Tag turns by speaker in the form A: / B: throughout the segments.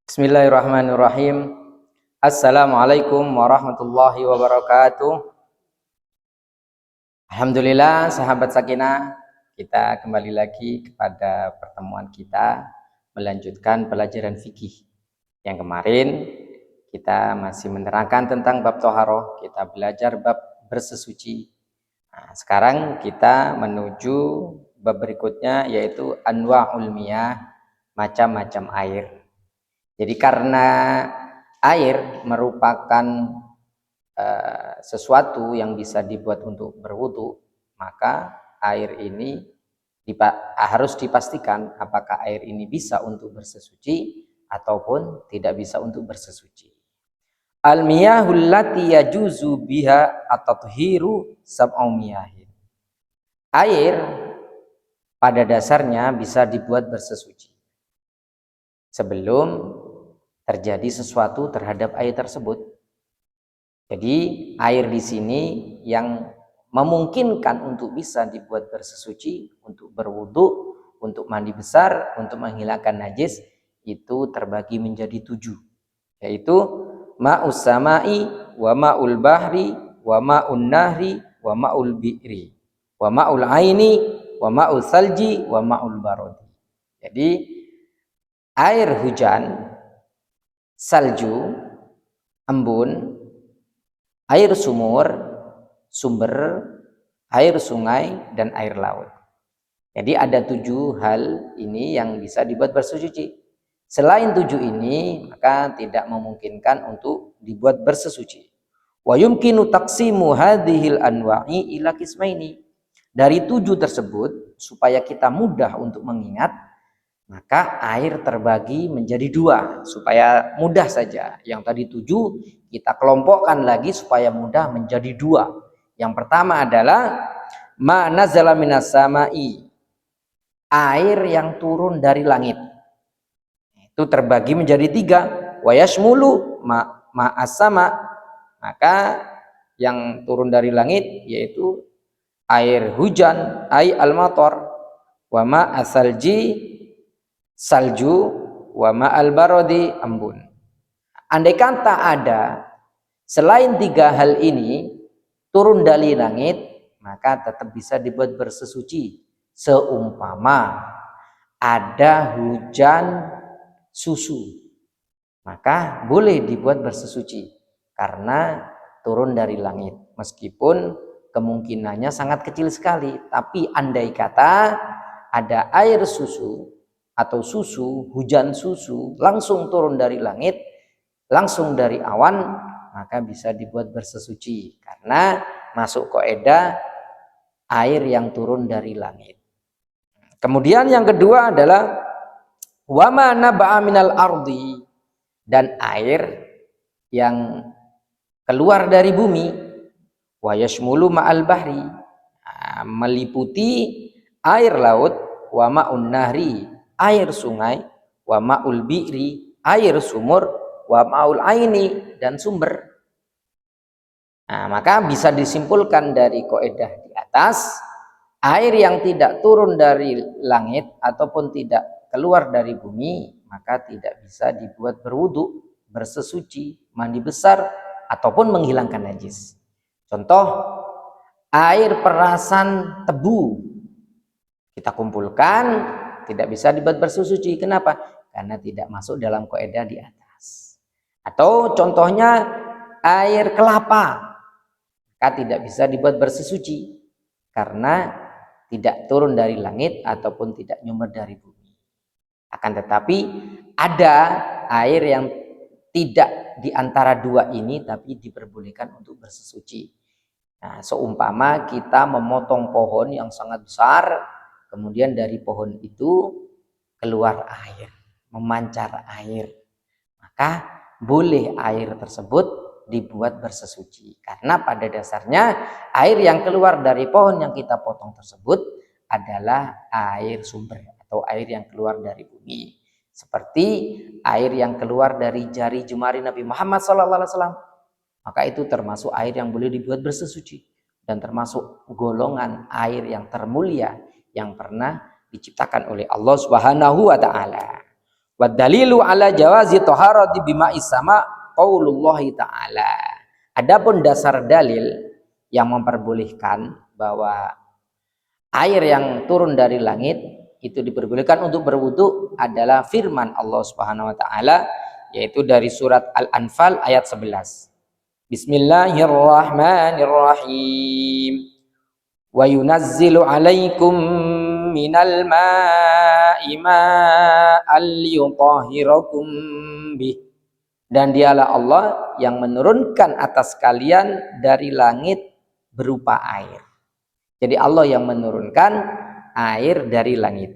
A: Bismillahirrahmanirrahim. Assalamualaikum warahmatullahi wabarakatuh. Alhamdulillah, sahabat Sakinah, kita kembali lagi kepada pertemuan kita melanjutkan pelajaran fikih. Yang kemarin kita masih menerangkan tentang bab toharoh, kita belajar bab bersesuci. Nah, sekarang kita menuju bab berikutnya, yaitu anwa'ul miyah, macam-macam air. Jadi karena air merupakan sesuatu yang bisa dibuat untuk berwudu, maka air ini harus dipastikan apakah air ini bisa untuk bersesuci ataupun tidak bisa untuk bersesuci. Al-miyahul lati yajuzu biha at-tathiru sab'u miyahin. Air pada dasarnya bisa dibuat bersesuci sebelum terjadi sesuatu terhadap air tersebut. Jadi air di sini yang memungkinkan untuk bisa dibuat bersesuci, untuk berwudu, untuk mandi besar, untuk menghilangkan najis, itu terbagi menjadi 7, yaitu ma'us sama'i, wa ma'ul bahri, wa ma'un nahri, wa ma'ul bi'ri, wa ma'ul aini, wa ma'ul salji, wa ma'ul barodi. Jadi air hujan, salju, embun, air sumur, sumber, air sungai, dan air laut. Jadi ada 7 hal ini yang bisa dibuat bersesuci. Selain 7 ini, maka tidak memungkinkan untuk dibuat bersesuci. Wa yumkinu taqsimu hadhil anwa'i ila qismaini. Dari 7 tersebut, supaya kita mudah untuk mengingat, maka air terbagi menjadi 2 supaya mudah saja. Yang tadi 7 kita kelompokkan lagi supaya mudah menjadi 2. Yang pertama adalah ma nazala minas sama'i, air yang turun dari langit. Itu terbagi menjadi 3. Wa yashmulu ma'as sama, maka yang turun dari langit yaitu air hujan, ai al-matar, wa ma'as salju, wa ma'al barodi, embun. Andai kata ada selain 3 hal ini turun dari langit, maka tetap bisa dibuat bersesuci. Seumpama ada hujan susu, maka boleh dibuat bersesuci karena turun dari langit, meskipun kemungkinannya sangat kecil sekali. Tapi andai kata ada air susu atau susu, hujan susu langsung turun dari langit, langsung dari awan, maka bisa dibuat bersesuci karena masuk kaidah air yang turun dari langit. Kemudian yang kedua adalah wama naba'a minal ardi, dan air yang keluar dari bumi, wa yashmulu ma'al bahri, meliputi air laut, wa ma'un nahri, air sungai, wa ma'ul bi'ri, air sumur, wa ma'ul aini, dan sumber. Nah, maka bisa disimpulkan dari kaidah di atas, air yang tidak turun dari langit ataupun tidak keluar dari bumi, maka tidak bisa dibuat berwudu, bersesuci, mandi besar, ataupun menghilangkan najis. Contoh, air perasan tebu kita kumpulkan, tidak bisa dibuat bersesuci. Kenapa? Karena tidak masuk dalam kaidah di atas. Atau contohnya air kelapa, maka tidak bisa dibuat bersesuci karena tidak turun dari langit ataupun tidak nyumber dari bumi. Akan tetapi ada air yang tidak di antara 2 ini tapi diperbolehkan untuk bersesuci. Nah, seumpama kita memotong pohon yang sangat besar, kemudian dari pohon itu keluar air, memancar air, maka boleh air tersebut dibuat bersesuci karena pada dasarnya air yang keluar dari pohon yang kita potong tersebut adalah air sumber atau air yang keluar dari bumi, seperti air yang keluar dari jari jemari Nabi Muhammad SAW, maka itu termasuk air yang boleh dibuat bersesuci dan termasuk golongan air yang termulia yang pernah diciptakan oleh Allah Subhanahu wa taala. Wa dalilu ala jawazi taharati bima'is sama qaulullahi ta'ala. Adapun dasar dalil yang memperbolehkan bahwa air yang turun dari langit itu diperbolehkan untuk berwudu adalah firman Allah Subhanahu wa taala, yaitu dari surat Al-Anfal ayat 11. Bismillahirrahmanirrahim. Wa yunazzilu 'alaikum minal ma'i ma'an liyutahhirakum bih. Dan dialah Allah yang menurunkan atas kalian dari langit berupa air. Jadi Allah yang menurunkan air dari langit.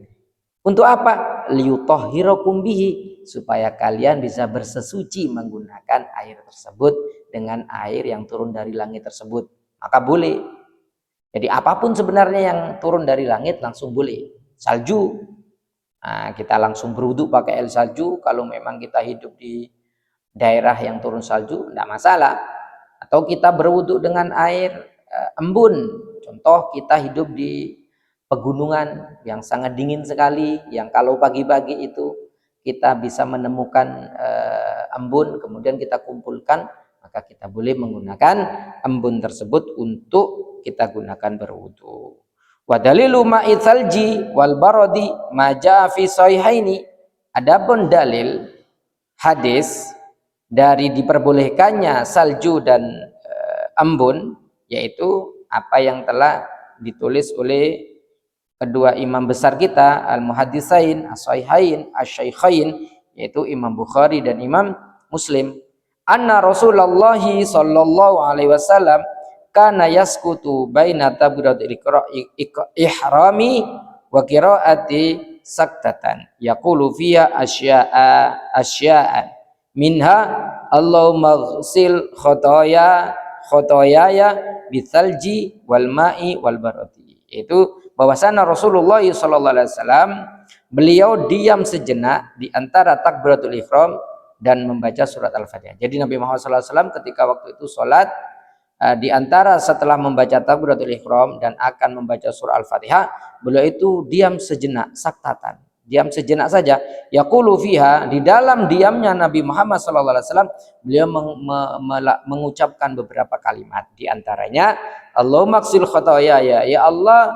A: Untuk apa? Liyutahhirakum bihi, supaya kalian bisa bersesuci menggunakan air tersebut dengan air yang turun dari langit tersebut. Maka boleh. Jadi apapun sebenarnya yang turun dari langit langsung boleh. Salju, nah, kita langsung berwudu pakai air salju. Kalau memang kita hidup di daerah yang turun salju, tidak masalah. Atau kita berwudu dengan air embun. Contoh kita hidup di pegunungan yang sangat dingin sekali, yang kalau pagi-pagi itu kita bisa menemukan embun, kemudian kita kumpulkan, maka kita boleh menggunakan embun tersebut untuk kita gunakan berwudu. Wa dalilu ma'i tsalji wal baradi ma jaa fi sahihaini. Adapun dalil hadis dari diperbolehkannya salju dan embun, yaitu apa yang telah ditulis oleh kedua imam besar kita, al-muhaddisain, as-sahihain, asy-syaikhain, yaitu Imam Bukhari dan Imam Muslim. Anna Rasulullah sallallahu alaihi wasallam kana yaskutu baina tabiratil ihrami wa qiraati saktatan yaqulu fiha asya'an minha Allahumma ghsil khotoyaya bithalji wal ma'i wal barati. Itu bahwasanya Rasulullah sallallahu alaihi wasallam beliau diam sejenak di antara takbiratul ihram dan membaca surat Al-Fatihah. Jadi Nabi Muhammad sallallahu alaihi wasallam ketika waktu itu salat, di antara setelah membaca takbiratul ihram dan akan membaca surah Al-Fatihah, beliau itu diam sejenak, saktatan. Diam sejenak saja. Yaqulu fiha, di dalam diamnya Nabi Muhammad SAW, beliau mengucapkan beberapa kalimat. Di antaranya, Allahumma qsil khotoyaya, ya Allah,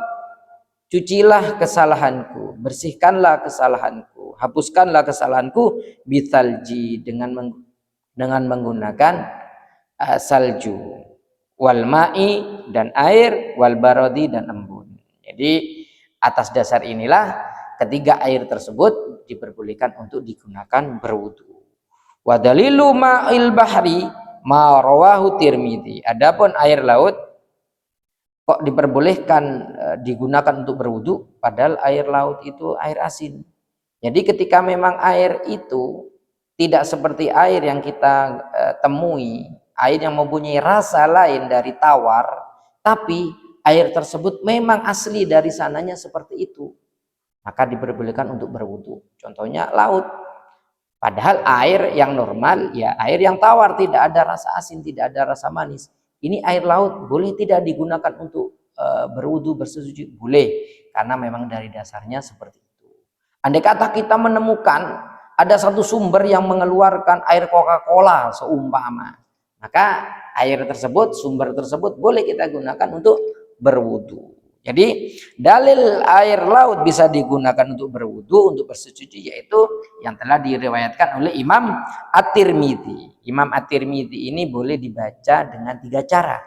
A: cucilah kesalahanku, bersihkanlah kesalahanku, hapuskanlah kesalahanku, bithalji, dengan menggunakan salju, wal ma'i, dan air, wal barodi, dan embun. Jadi atas dasar inilah ketiga air tersebut diperbolehkan untuk digunakan berwudu. Wa dalilu ma'il bahri ma rawahu Tirmidzi. Adapun air laut kok diperbolehkan digunakan untuk berwudu, padahal air laut itu air asin. Jadi ketika memang air itu tidak seperti air yang kita temui, air yang mempunyai rasa lain dari tawar, tapi air tersebut memang asli dari sananya seperti itu, maka diperbolehkan untuk berwudu. Contohnya laut. Padahal air yang normal, ya air yang tawar, tidak ada rasa asin, tidak ada rasa manis. Ini air laut, boleh tidak digunakan untuk berwudu, bersesuci? Boleh, karena memang dari dasarnya seperti itu. Andai kata kita menemukan ada satu sumber yang mengeluarkan air Coca-Cola seumpama, maka air tersebut, sumber tersebut boleh kita gunakan untuk berwudu. Jadi dalil air laut bisa digunakan untuk berwudu, untuk bersuci, yaitu yang telah diriwayatkan oleh Imam At-Tirmidzi. Imam At-Tirmidzi ini boleh dibaca dengan 3 cara.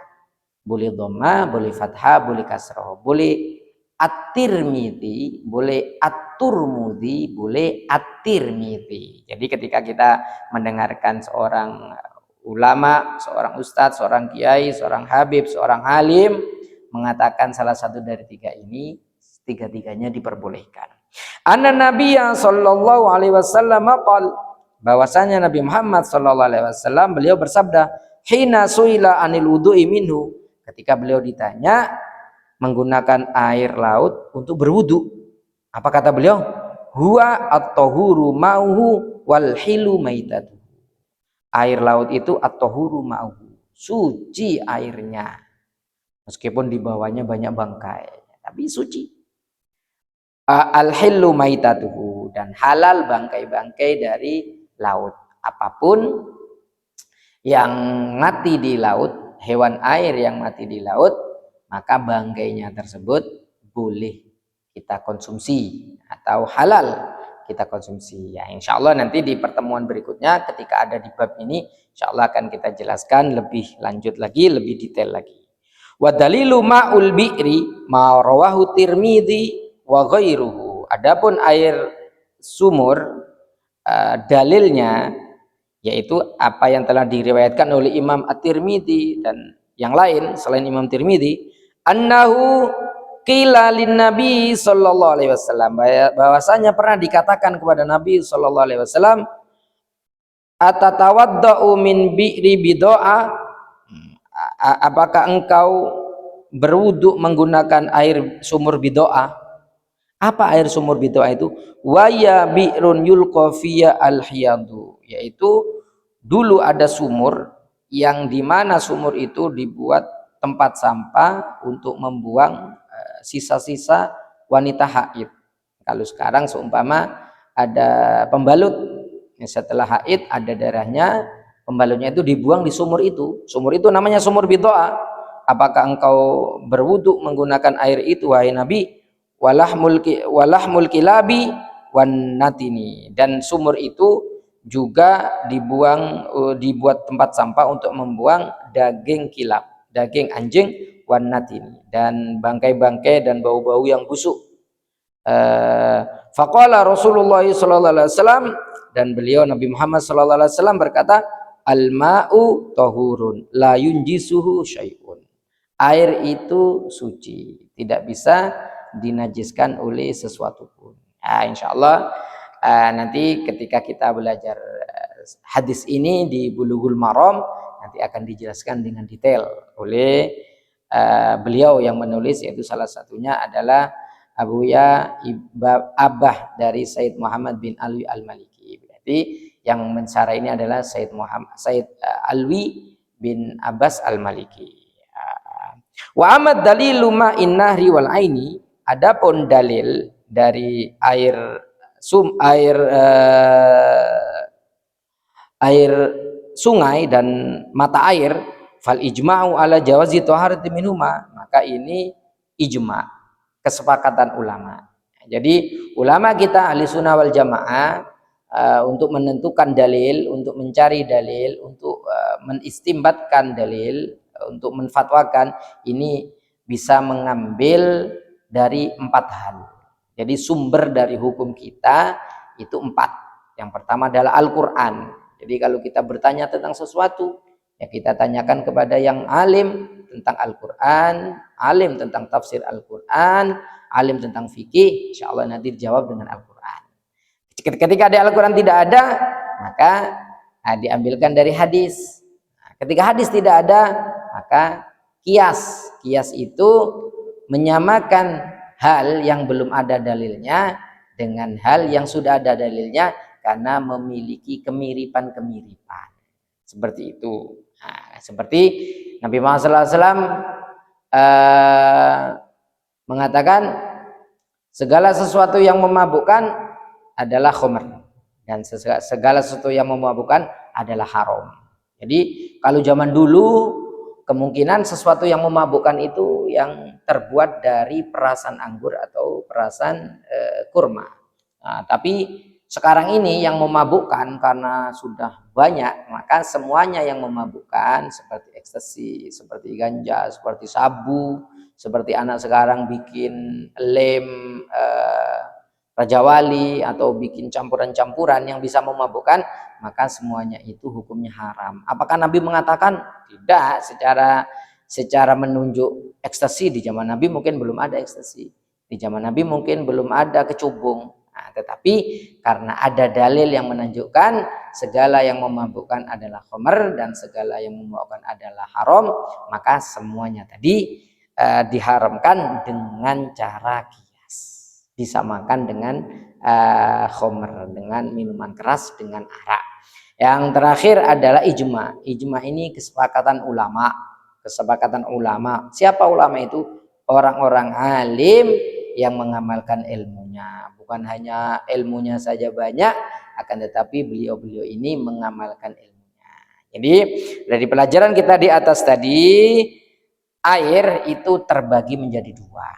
A: Boleh dhamma, boleh fathah, boleh kasrah. Boleh At-Tirmidzi, boleh At-Turmudzi, boleh At-Tirmidzi. Jadi ketika kita mendengarkan seorang ulama, seorang ustadz, seorang kiai, seorang habib, seorang alim mengatakan salah satu dari 3 ini, 3-tiganya diperbolehkan. Anna Nabiyya sallallahu alaihi wasallam qala, bahwasanya Nabi Muhammad sallallahu alaihi wasallam beliau bersabda, hina suila anil wudu'i minhu, ketika beliau ditanya menggunakan air laut untuk berwudu, apa kata beliau? Huwa at-tahuru ma'uhu wal hilu maitatu. Air laut itu at-tahuru ma'uhu, suci airnya. Meskipun di bawahnya banyak bangkai, tapi suci. Al-hillu maitatuhu, dan halal bangkai-bangkai dari laut. Apapun yang mati di laut, hewan air yang mati di laut, maka bangkainya tersebut boleh kita konsumsi atau halal kita konsumsi. Ya, insya Allah nanti di pertemuan berikutnya ketika ada di bab ini, insya Allah akan kita jelaskan lebih lanjut lagi, lebih detail lagi. Wa dalilu ma'ul bi'ri ma rawahu Tirmidzi wa ghairuhu. Adapun air sumur, dalilnya yaitu apa yang telah diriwayatkan oleh Imam At-Tirmidzi dan yang lain selain Imam Tirmidzi, annahu qila lin Nabi sallallahu alaihi wasallam, bahwasanya pernah dikatakan kepada Nabi sallallahu alaihi wasallam, atatawaddau min bi'ri bidoa, apakah engkau berwudu menggunakan air sumur bidoa? Apa air sumur bidoa itu? Waya bi'run yulqa fiya al-hiyadu, yaitu dulu ada sumur yang dimana sumur itu dibuat tempat sampah untuk membuang sisa-sisa wanita haid. Kalau sekarang seumpama ada pembalut, setelah haid ada darahnya, pembalutnya itu dibuang di sumur itu. Sumur itu namanya sumur bidoa. Apakah engkau berwudu menggunakan air itu, wahai Nabi? Walahmul kilabi wan natini, dan sumur itu juga dibuat tempat sampah untuk membuang daging kilab, daging anjing, wan natini, dan bangkai-bangkai dan bau-bau yang busuk. Faqala Rasulullah sallallahu alaihi wasallam, dan beliau Nabi Muhammad sallallahu alaihi wasallam berkata, al-ma'u tahurun la yunjisuhu syai'un. Air itu suci, tidak bisa dinajiskan oleh sesuatu pun. Nah, insya Allah nanti ketika kita belajar hadis ini di Bulughul Maram, nanti akan dijelaskan dengan detail oleh beliau yang menulis, yaitu salah satunya adalah Abuya Abah dari Said Muhammad bin Alwi Al-Maliki. Berarti yang mensyarah ini adalah Said Alwi bin Abbas Al-Maliki. Wa amad dalilu ma'in nahri wal aini, adapun dalil dari air sungai dan mata air, fal ijma'u ala jawazi taharati minhuma, maka ini ijma', kesepakatan ulama. Jadi ulama kita ahli sunnah wal jamaah untuk menentukan dalil, untuk mencari dalil, untuk menistimbatkan dalil, untuk menfatwakan, ini bisa mengambil dari 4 hal. Jadi sumber dari hukum kita itu 4. Yang pertama adalah Al-Quran. Jadi kalau kita bertanya tentang sesuatu, ya kita tanyakan kepada yang alim tentang Al-Quran, alim tentang tafsir Al-Quran, alim tentang fikih, insya Allah nanti dijawab dengan Al-Quran. Ketika ada Al-Quran tidak ada, maka diambilkan dari hadis. Ketika hadis tidak ada, maka kias. Kias itu menyamakan hal yang belum ada dalilnya dengan hal yang sudah ada dalilnya karena memiliki kemiripan-kemiripan. Seperti itu. Nah, seperti Nabi Muhammad SAW mengatakan segala sesuatu yang memabukkan adalah khamr, dan segala sesuatu yang memabukkan adalah haram. Jadi kalau zaman dulu kemungkinan sesuatu yang memabukkan itu yang terbuat dari perasan anggur atau perasan kurma. Nah, tapi sekarang ini yang memabukkan karena sudah banyak, maka semuanya yang memabukkan seperti ekstasi, seperti ganja, seperti sabu, seperti anak sekarang bikin lem Raja Wali atau bikin campuran-campuran yang bisa memabukkan, maka semuanya itu hukumnya haram. Apakah Nabi mengatakan? Tidak, secara menunjuk ekstasi. Di zaman Nabi mungkin belum ada ekstasi, di zaman Nabi mungkin belum ada kecubung. Nah, tetapi karena ada dalil yang menunjukkan segala yang memabukkan adalah khamr dan segala yang memabukkan adalah haram, maka semuanya tadi diharamkan dengan cara kias, disamakan dengan khamr, dengan minuman keras, dengan arak. Yang terakhir adalah ijma. Ijma ini kesepakatan ulama. Kesepakatan ulama. Siapa ulama itu? Orang-orang alim yang mengamalkan ilmu. ilmunya. Bukan hanya ilmunya saja banyak, akan tetapi beliau-beliau ini mengamalkan ilmunya. Jadi dari pelajaran kita di atas tadi, air itu terbagi menjadi dua.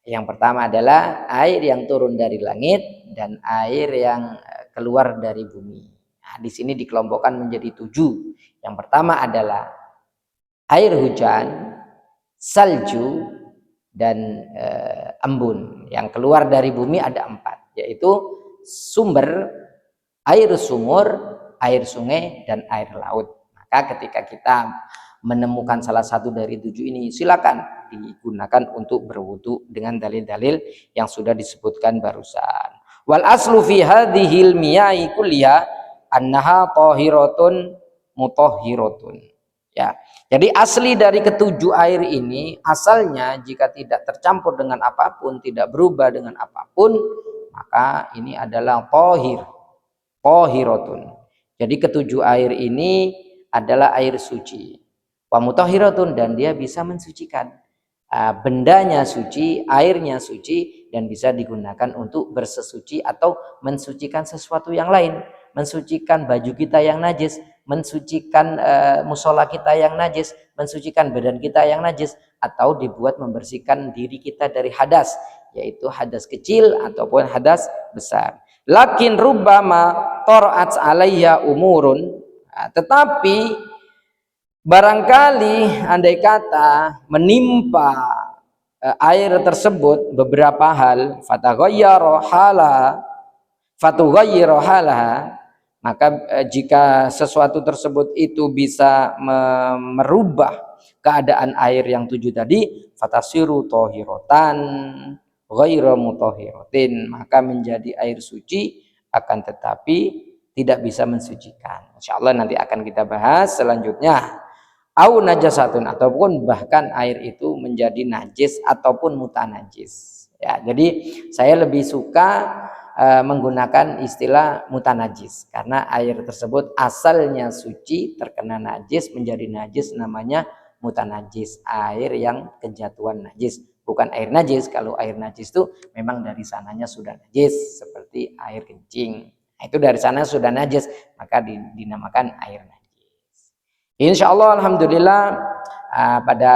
A: Yang pertama adalah air yang turun dari langit dan air yang keluar dari bumi. Nah, di sini dikelompokkan menjadi 7. Yang pertama adalah air hujan, salju, dan embun. Yang keluar dari bumi ada 4, yaitu sumber, air sumur, air sungai, dan air laut. Maka ketika kita menemukan salah satu dari 7 ini, silakan digunakan untuk berwudu dengan dalil-dalil yang sudah disebutkan barusan. Wal aslu fi hadhil miya'i kulliha annaha tahiratun mutahhiratun. Ya. Jadi asli dari ketujuh air ini, asalnya jika tidak tercampur dengan apapun, tidak berubah dengan apapun, maka ini adalah tahiratun. Jadi ketujuh air ini adalah air suci. Wa mutahhiratun, dan dia bisa mensucikan. Bendanya suci, airnya suci, dan bisa digunakan untuk bersesuci atau mensucikan sesuatu yang lain. Mensucikan baju kita yang najis, mensucikan musola kita yang najis, mensucikan badan kita yang najis, atau dibuat membersihkan diri kita dari hadas, yaitu hadas kecil ataupun hadas besar. Lakin rubbama tor'at alayya umurun, tetapi barangkali andai kata menimpa air tersebut beberapa hal, fatughayyiru halaha, maka jika sesuatu tersebut itu bisa merubah keadaan air yang 7 tadi, fatasiru tahiratan ghairu mutahhiratin, maka menjadi air suci akan tetapi tidak bisa mensucikan. Insyaallah nanti akan kita bahas selanjutnya. Au najasatun, ataupun bahkan air itu menjadi najis ataupun mutanajis. Ya, jadi saya lebih suka menggunakan istilah mutanajis karena air tersebut asalnya suci, terkena najis menjadi najis, namanya mutanajis, air yang kejatuhan najis, bukan air najis. Kalau air najis itu memang dari sananya sudah najis, seperti air kencing. Nah, itu dari sana sudah najis, maka dinamakan air najis. Insya Allah, alhamdulillah, pada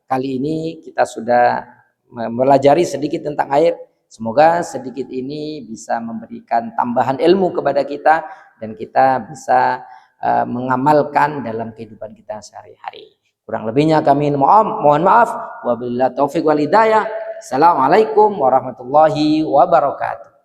A: kali ini kita sudah mempelajari sedikit tentang air. Semoga sedikit ini bisa memberikan tambahan ilmu kepada kita dan kita bisa mengamalkan dalam kehidupan kita sehari-hari. Kurang lebihnya kami mohon maaf. Wabillahi taufiq wal hidayah. Assalamualaikum warahmatullahi wabarakatuh.